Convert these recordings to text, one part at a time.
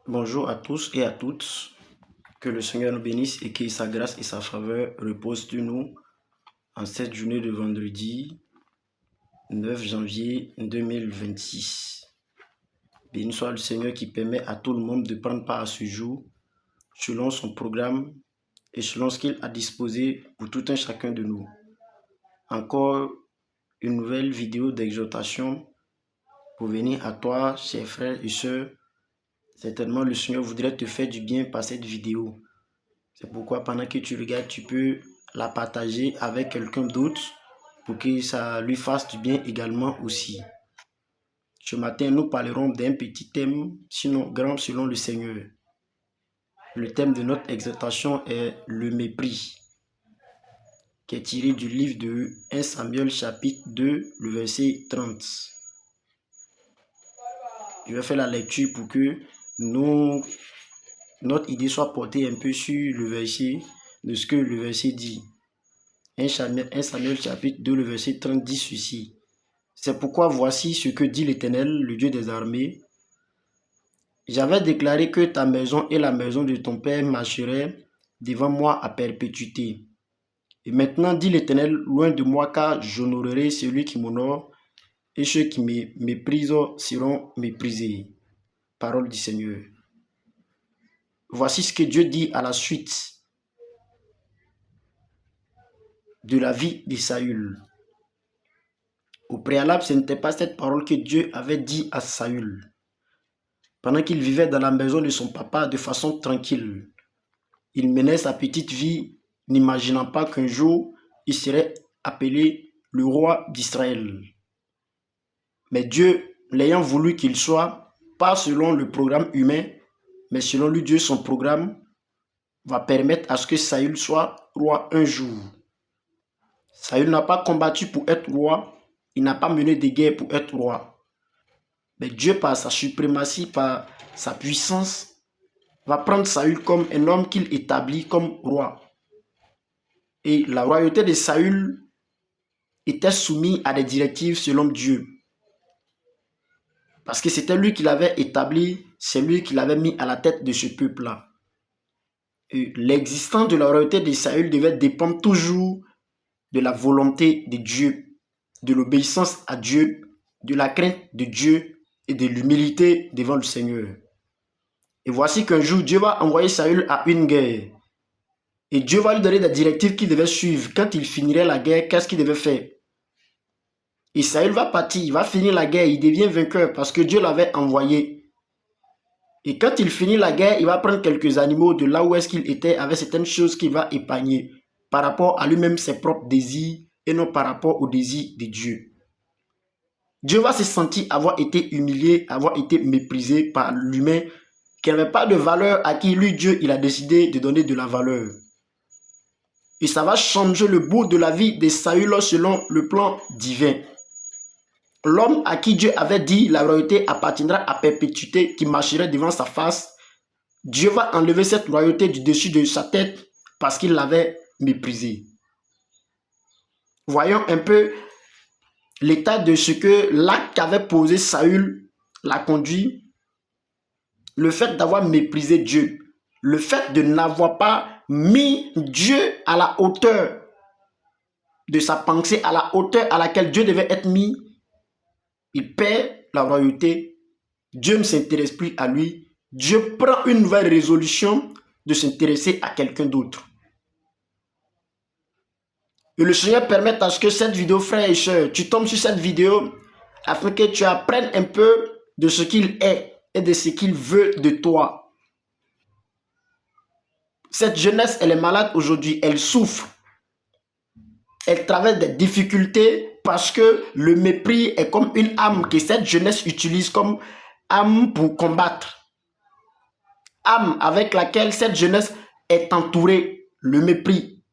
Bonjour à tous et à toutes. Que le Seigneur nous bénisse et que sa grâce et sa faveur reposent sur nous en cette journée de vendredi 9 janvier 2026. Béni soit le Seigneur qui permet à tout le monde de prendre part à ce jour selon son programme et selon ce qu'il a disposé pour tout un chacun de nous. Encore une nouvelle vidéo d'exhortation pour venir à toi, chers frères et sœurs. Certainement, le Seigneur voudrait te faire du bien par cette vidéo. C'est pourquoi pendant que tu regardes, tu peux la partager avec quelqu'un d'autre pour que ça lui fasse du bien également aussi. Ce matin, nous parlerons d'un petit thème, sinon grand selon le Seigneur. Le thème de notre exhortation est le mépris, qui est tiré du livre de 1 Samuel chapitre 2, le verset 30. Je vais faire la lecture pour que notre idée soit portée un peu sur le verset, de ce que le verset dit. 1 Samuel chapitre 2, le verset 30 dit ceci. C'est pourquoi voici ce que dit l'Éternel, le Dieu des armées. J'avais déclaré que ta maison et la maison de ton père marcheraient devant moi à perpétuité. Et maintenant, dit l'Éternel, loin de moi, car j'honorerai celui qui m'honore, et ceux qui me méprisent seront méprisés. Parole du Seigneur. Voici ce que Dieu dit à la suite de la vie de Saül. Au préalable, ce n'était pas cette parole que Dieu avait dit à Saül. Pendant qu'il vivait dans la maison de son papa de façon tranquille, il menait sa petite vie, n'imaginant pas qu'un jour, il serait appelé le roi d'Israël. Mais Dieu, l'ayant voulu qu'il soit, pas selon le programme humain, mais selon lui, Dieu, son programme, va permettre à ce que Saül soit roi un jour. Saül n'a pas combattu pour être roi, il n'a pas mené de guerre pour être roi. Mais Dieu, par sa suprématie, par sa puissance, va prendre Saül comme un homme qu'il établit comme roi. Et la royauté de Saül était soumise à des directives selon Dieu. Parce que c'était lui qui l'avait établi, c'est lui qui l'avait mis à la tête de ce peuple-là. Et l'existence de la royauté de Saül devait dépendre toujours de la volonté de Dieu, de l'obéissance à Dieu, de la crainte de Dieu et de l'humilité devant le Seigneur. Et voici qu'un jour, Dieu va envoyer Saül à une guerre. Et Dieu va lui donner des directives qu'il devait suivre. Quand il finirait la guerre, qu'est-ce qu'il devait faire? Et Saül va partir, il va finir la guerre, il devient vainqueur parce que Dieu l'avait envoyé. Et quand il finit la guerre, il va prendre quelques animaux de là où est-ce qu'il était avec certaines choses qu'il va épargner par rapport à lui-même, ses propres désirs et non par rapport aux désirs de Dieu. Dieu va se sentir avoir été humilié, avoir été méprisé par l'humain qui n'avait pas de valeur à qui lui, Dieu, il a décidé de donner de la valeur. Et ça va changer le bout de la vie de Saül selon le plan divin. L'homme à qui Dieu avait dit la royauté appartiendra à perpétuité, qui marcherait devant sa face, Dieu va enlever cette royauté du dessus de sa tête parce qu'il l'avait méprisé. Voyons un peu l'état de ce que l'acte qu'avait posé Saül l'a conduit. Le fait d'avoir méprisé Dieu, le fait de n'avoir pas mis Dieu à la hauteur de sa pensée, à la hauteur à laquelle Dieu devait être mis, il perd la royauté. Dieu ne s'intéresse plus à lui. Dieu prend une nouvelle résolution de s'intéresser à quelqu'un d'autre. Et le Seigneur permet à ce que cette vidéo, frères et sœurs, tu tombes sur cette vidéo afin que tu apprennes un peu de ce qu'il est et de ce qu'il veut de toi. Cette jeunesse, elle est malade aujourd'hui, elle souffre. Elle traverse des difficultés parce que le mépris est comme une arme que cette jeunesse utilise comme arme pour combattre. Arme avec laquelle cette jeunesse est entourée, le mépris.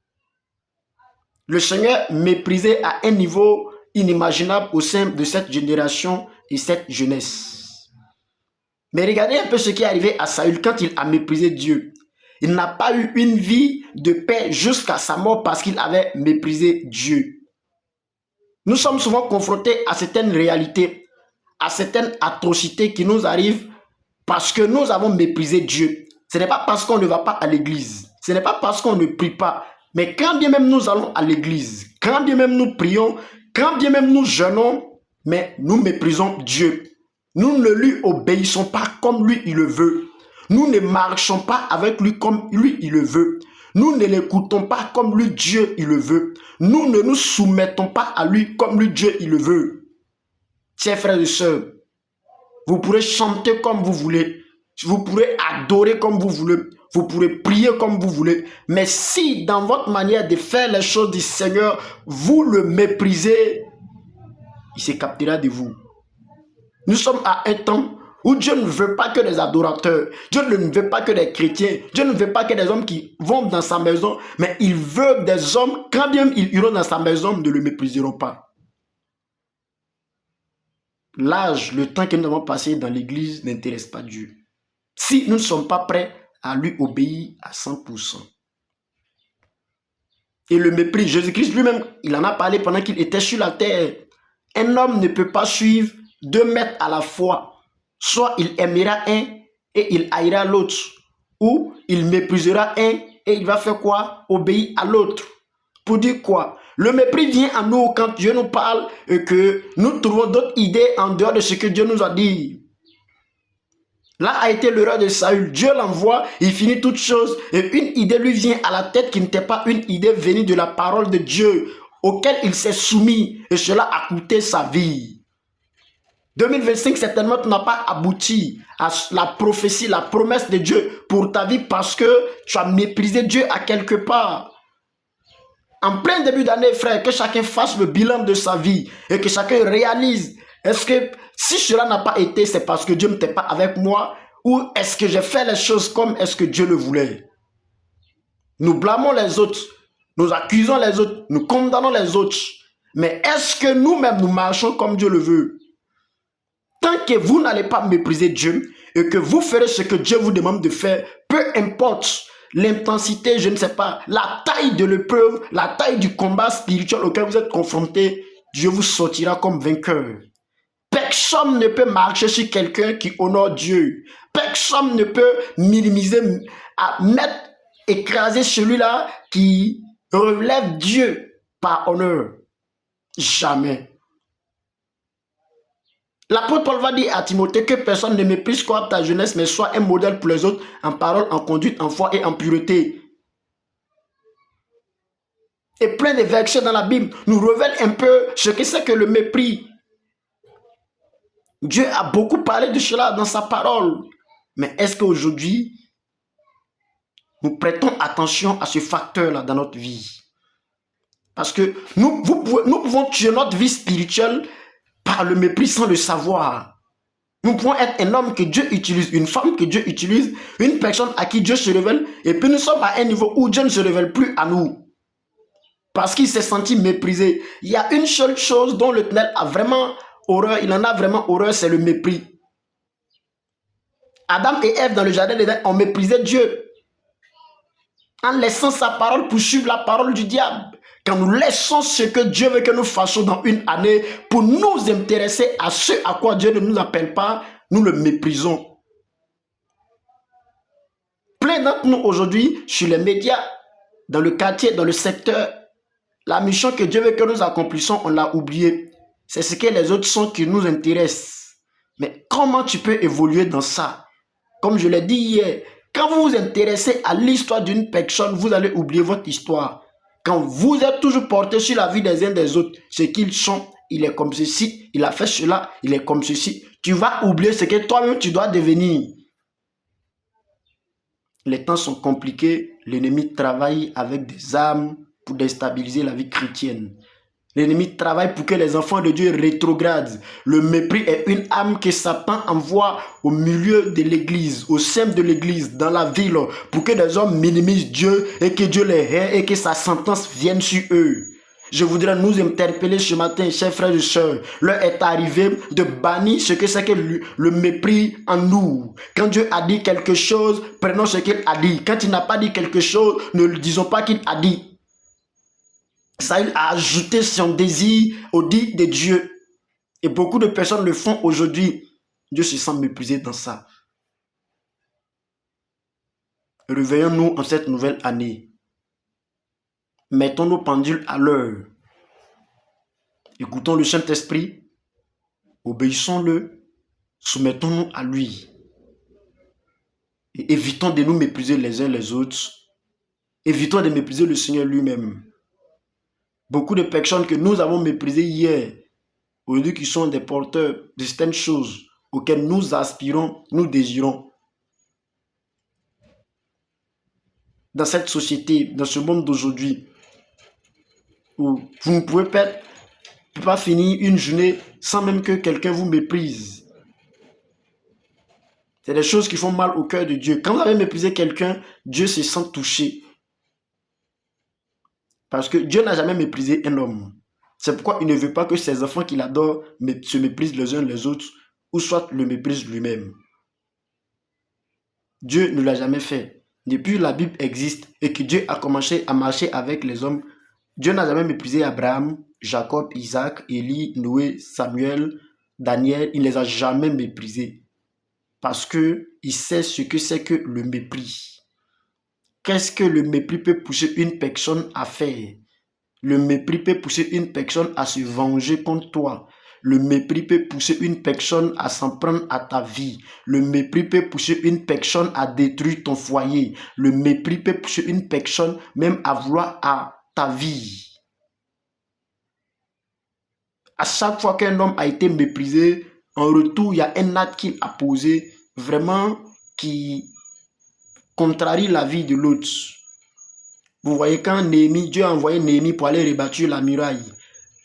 Le Seigneur méprisé à un niveau inimaginable au sein de cette génération et cette jeunesse. Mais regardez un peu ce qui est arrivé à Saül quand il a méprisé Dieu. Il n'a pas eu une vie de paix jusqu'à sa mort parce qu'il avait méprisé Dieu. Nous sommes souvent confrontés à certaines réalités, à certaines atrocités qui nous arrivent parce que nous avons méprisé Dieu. Ce n'est pas parce qu'on ne va pas à l'église. Ce n'est pas parce qu'on ne prie pas. Mais quand bien même nous allons à l'église, quand bien même nous prions, quand bien même nous jeûnons, mais nous méprisons Dieu. Nous ne lui obéissons pas comme lui il le veut. Nous ne marchons pas avec lui comme lui il le veut. Nous ne l'écoutons pas comme lui Dieu il le veut. Nous ne nous soumettons pas à lui comme lui Dieu il le veut. Chers frères et sœurs, vous pourrez chanter comme vous voulez. Vous pourrez adorer comme vous voulez. Vous pourrez prier comme vous voulez. Mais si dans votre manière de faire les choses du Seigneur, vous le méprisez, il se captera de vous. Nous sommes à un temps où Dieu ne veut pas que des adorateurs. Dieu ne veut pas que des chrétiens. Dieu ne veut pas que des hommes qui vont dans sa maison. Mais il veut des hommes, quand bien ils iront dans sa maison, ne le mépriseront pas. L'âge, le temps que nous avons passé dans l'église n'intéresse pas Dieu. Si nous ne sommes pas prêts à lui obéir à 100%. Et le mépris, Jésus-Christ lui-même, il en a parlé pendant qu'il était sur la terre. Un homme ne peut pas suivre 2 maîtres à la fois. Soit il aimera un et il haïra l'autre. Ou il méprisera un et il va faire quoi? Obéir à l'autre. Pour dire quoi? Le mépris vient à nous quand Dieu nous parle et que nous trouvons d'autres idées en dehors de ce que Dieu nous a dit. Là a été l'erreur de Saül. Dieu l'envoie, il finit toutes choses et une idée lui vient à la tête qui n'était pas une idée venue de la parole de Dieu auquel il s'est soumis et cela a coûté sa vie. 2025, certainement, tu n'as pas abouti à la prophétie, la promesse de Dieu pour ta vie parce que tu as méprisé Dieu à quelque part. En plein début d'année, frère, que chacun fasse le bilan de sa vie et que chacun réalise, est-ce que si cela n'a pas été, c'est parce que Dieu n'était pas avec moi ou est-ce que j'ai fait les choses comme est-ce que Dieu le voulait? Nous blâmons les autres, nous accusons les autres, nous condamnons les autres. Mais est-ce que nous-mêmes nous marchons comme Dieu le veut? Tant que vous n'allez pas mépriser Dieu et que vous ferez ce que Dieu vous demande de faire, peu importe l'intensité, je ne sais pas, la taille de l'épreuve, la taille du combat spirituel auquel vous êtes confronté, Dieu vous sortira comme vainqueur. Personne ne peut marcher sur quelqu'un qui honore Dieu. Personne ne peut minimiser, écraser celui-là qui relève Dieu par honneur. Jamais. L'apôtre Paul va dire à Timothée que personne ne méprise quoi ta jeunesse, mais soit un modèle pour les autres en parole, en conduite, en foi et en pureté. Et plein de versets dans la Bible nous révèlent un peu ce que c'est que le mépris. Dieu a beaucoup parlé de cela dans sa parole. Mais est-ce qu'aujourd'hui, nous prêtons attention à ce facteur-là dans notre vie? Parce que nous pouvons tuer notre vie spirituelle par le mépris sans le savoir. Nous pouvons être un homme que Dieu utilise, une femme que Dieu utilise, une personne à qui Dieu se révèle, et puis nous sommes à un niveau où Dieu ne se révèle plus à nous. Parce qu'il s'est senti méprisé. Il y a une seule chose dont l'Éternel a vraiment horreur, il en a vraiment horreur, c'est le mépris. Adam et Ève dans le jardin d'Éden ont méprisé Dieu en laissant sa parole pour suivre la parole du diable. Quand nous laissons ce que Dieu veut que nous fassions dans une année pour nous intéresser à ce à quoi Dieu ne nous appelle pas, nous le méprisons. Plein d'entre nous aujourd'hui, sur les médias, dans le quartier, dans le secteur, la mission que Dieu veut que nous accomplissions, on l'a oublié. C'est ce que les autres sont qui nous intéressent. Mais comment tu peux évoluer dans ça? Comme je l'ai dit hier, quand vous vous intéressez à l'histoire d'une personne, vous allez oublier votre histoire. Quand vous êtes toujours porté sur la vie des uns des autres, ce qu'ils sont, il est comme ceci, il a fait cela, il est comme ceci, tu vas oublier ce que toi-même tu dois devenir. Les temps sont compliqués, l'ennemi travaille avec des armes pour déstabiliser la vie chrétienne. L'ennemi travaille pour que les enfants de Dieu rétrogradent. Le mépris est une âme que Satan envoie au milieu de l'église, au sein de l'église, dans la ville, pour que des hommes minimisent Dieu et que Dieu les hait et que sa sentence vienne sur eux. Je voudrais nous interpeller ce matin, chers frères et sœurs. L'heure est arrivée de bannir ce que c'est que le mépris en nous. Quand Dieu a dit quelque chose, prenons ce qu'il a dit. Quand il n'a pas dit quelque chose, ne le disons pas qu'il a dit. Saül a ajouté son désir au dit de Dieu. Et beaucoup de personnes le font aujourd'hui. Dieu se sent méprisé dans ça. Réveillons-nous en cette nouvelle année. Mettons nos pendules à l'heure. Écoutons le Saint-Esprit. Obéissons-le. Soumettons-nous à lui. Et évitons de nous mépriser les uns les autres. Évitons de mépriser le Seigneur lui-même. Beaucoup de personnes que nous avons méprisées hier, aujourd'hui qui sont des porteurs de certaines choses auxquelles nous aspirons, nous désirons. Dans cette société, dans ce monde d'aujourd'hui, où vous ne pouvez pas finir une journée sans même que quelqu'un vous méprise. C'est des choses qui font mal au cœur de Dieu. Quand vous avez méprisé quelqu'un, Dieu se sent touché. Parce que Dieu n'a jamais méprisé un homme. C'est pourquoi il ne veut pas que ses enfants qu'il adore se méprisent les uns les autres, ou soit le méprisent lui-même. Dieu ne l'a jamais fait. Depuis la Bible existe et que Dieu a commencé à marcher avec les hommes, Dieu n'a jamais méprisé Abraham, Jacob, Isaac, Élie, Noé, Samuel, Daniel. Il ne les a jamais méprisés. Parce qu'il sait ce que c'est que le mépris. Qu'est-ce que le mépris peut pousser une personne à faire? Le mépris peut pousser une personne à se venger contre toi. Le mépris peut pousser une personne à s'en prendre à ta vie. Le mépris peut pousser une personne à détruire ton foyer. Le mépris peut pousser une personne même à vouloir à ta vie. À chaque fois qu'un homme a été méprisé, en retour, il y a un acte qu'il a posé vraiment qui contrarie la vie de l'autre. Vous voyez, quand Néhémie, Dieu a envoyé Néhémie pour aller rebâtir la muraille.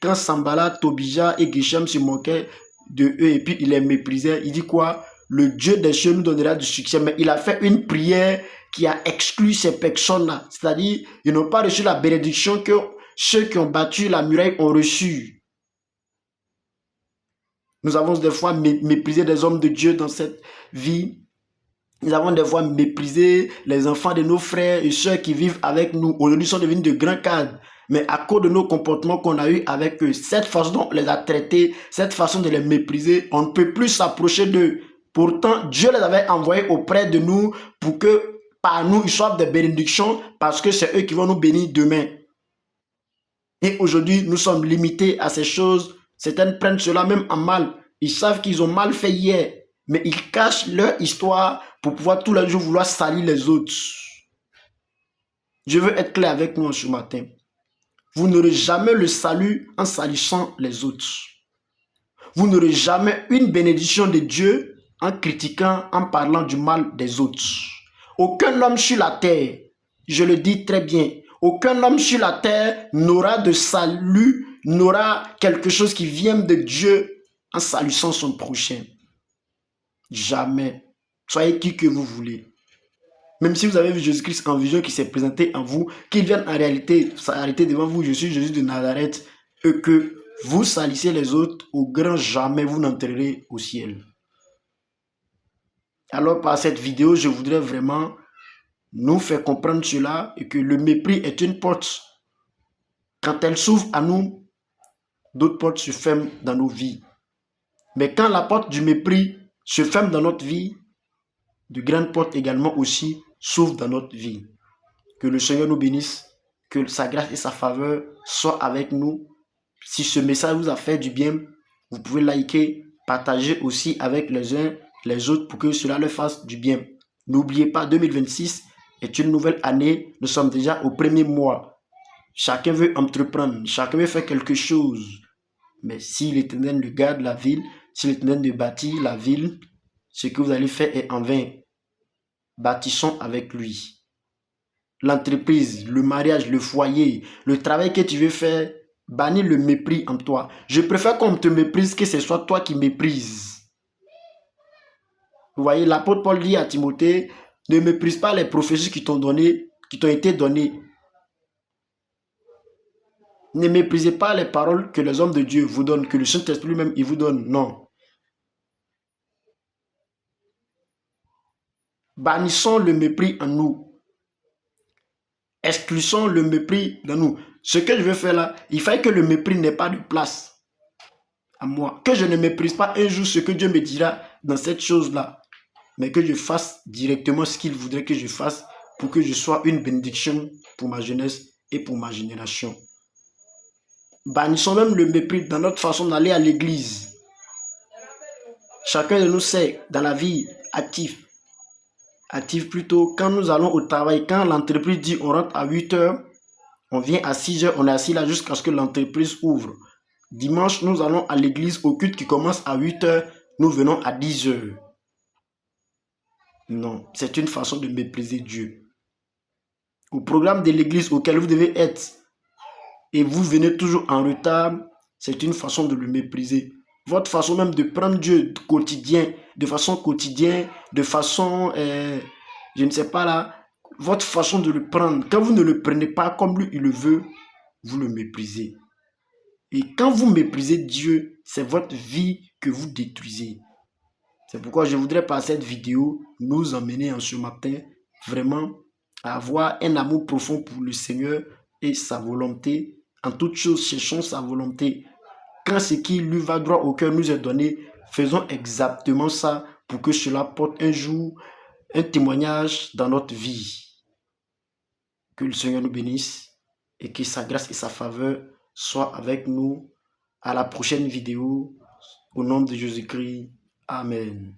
Quand Sambala, Tobija et Geshem se moquaient de eux et puis il les méprisait, il dit quoi? Le Dieu des cieux nous donnera du succès. Mais il a fait une prière qui a exclu ces personnes-là. C'est-à-dire, ils n'ont pas reçu la bénédiction que ceux qui ont battu la muraille ont reçue. Nous avons des fois méprisé des hommes de Dieu dans cette vie. Nous avons des fois méprisé les enfants de nos frères et sœurs qui vivent avec nous. Aujourd'hui, ils sont devenus de grands cadres. Mais à cause de nos comportements qu'on a eu avec eux, cette façon dont on les a traités, cette façon de les mépriser, on ne peut plus s'approcher d'eux. Pourtant, Dieu les avait envoyés auprès de nous pour que par nous, ils soient des bénédictions parce que c'est eux qui vont nous bénir demain. Et aujourd'hui, nous sommes limités à ces choses. Certaines prennent cela même en mal. Ils savent qu'ils ont mal fait hier, mais ils cachent leur histoire pour pouvoir tous les jours vouloir salir les autres. Je veux être clair avec nous ce matin. Vous n'aurez jamais le salut en salissant les autres. Vous n'aurez jamais une bénédiction de Dieu en critiquant, en parlant du mal des autres. Aucun homme sur la terre, je le dis très bien, aucun homme sur la terre n'aura de salut, n'aura quelque chose qui vient de Dieu en salissant son prochain. Jamais. Soyez qui que vous voulez. Même si vous avez vu Jésus-Christ en vision qui s'est présenté en vous, qu'il vienne en réalité s'arrêter devant vous, je suis Jésus de Nazareth, et que vous salissez les autres, au grand jamais vous n'entrerez au ciel. Alors par cette vidéo, je voudrais vraiment nous faire comprendre cela et que le mépris est une porte. Quand elle s'ouvre à nous, d'autres portes se ferment dans nos vies. Mais quand la porte du mépris se ferme dans notre vie, de grandes portes également aussi s'ouvrent dans notre vie. Que le Seigneur nous bénisse, que sa grâce et sa faveur soient avec nous. Si ce message vous a fait du bien, vous pouvez liker, partager aussi avec les uns les autres pour que cela leur fasse du bien. N'oubliez pas, 2026 est une nouvelle année. Nous sommes déjà au premier mois. Chacun veut entreprendre, chacun veut faire quelque chose. Mais si l'Éternel le garde la ville, si l'Éternel ne bâtit la ville, ce que vous allez faire est en vain. Bâtissons avec lui. L'entreprise, le mariage, le foyer, le travail que tu veux faire, bannis le mépris en toi. Je préfère qu'on te méprise que ce soit toi qui méprises. Vous voyez, l'apôtre Paul dit à Timothée, ne méprise pas les prophéties qui t'ont été données. Ne méprisez pas les paroles que les hommes de Dieu vous donnent, que le Saint-Esprit lui-même il vous donne. Non. Bannissons le mépris en nous. Exclusons le mépris dans nous. Ce que je veux faire là, il faut que le mépris n'ait pas de place à moi. Que je ne méprise pas un jour ce que Dieu me dira dans cette chose-là. Mais que je fasse directement ce qu'il voudrait que je fasse pour que je sois une bénédiction pour ma jeunesse et pour ma génération. Bannissons même le mépris dans notre façon d'aller à l'église. Chacun de nous sait, dans la vie active plutôt, quand nous allons au travail, quand l'entreprise dit on rentre à 8 heures, on vient à 6 heures, on est assis là jusqu'à ce que l'entreprise ouvre. Dimanche, nous allons à l'église au culte qui commence à 8 heures, nous venons à 10 heures. Non, c'est une façon de mépriser Dieu. Au programme de l'église auquel vous devez être et vous venez toujours en retard, c'est une façon de le mépriser. Votre façon même de prendre Dieu quotidien, de façon quotidienne, de façon, je ne sais pas là, votre façon de le prendre, quand vous ne le prenez pas comme lui il le veut, vous le méprisez. Et quand vous méprisez Dieu, c'est votre vie que vous détruisez. C'est pourquoi je voudrais par cette vidéo nous emmener en ce matin vraiment à avoir un amour profond pour le Seigneur et sa volonté. En toute chose, cherchons sa volonté. Quand ce qui lui va droit au cœur nous est donné, faisons exactement ça pour que cela porte un jour un témoignage dans notre vie. Que le Seigneur nous bénisse et que sa grâce et sa faveur soient avec nous. À la prochaine vidéo. Au nom de Jésus-Christ. Amen.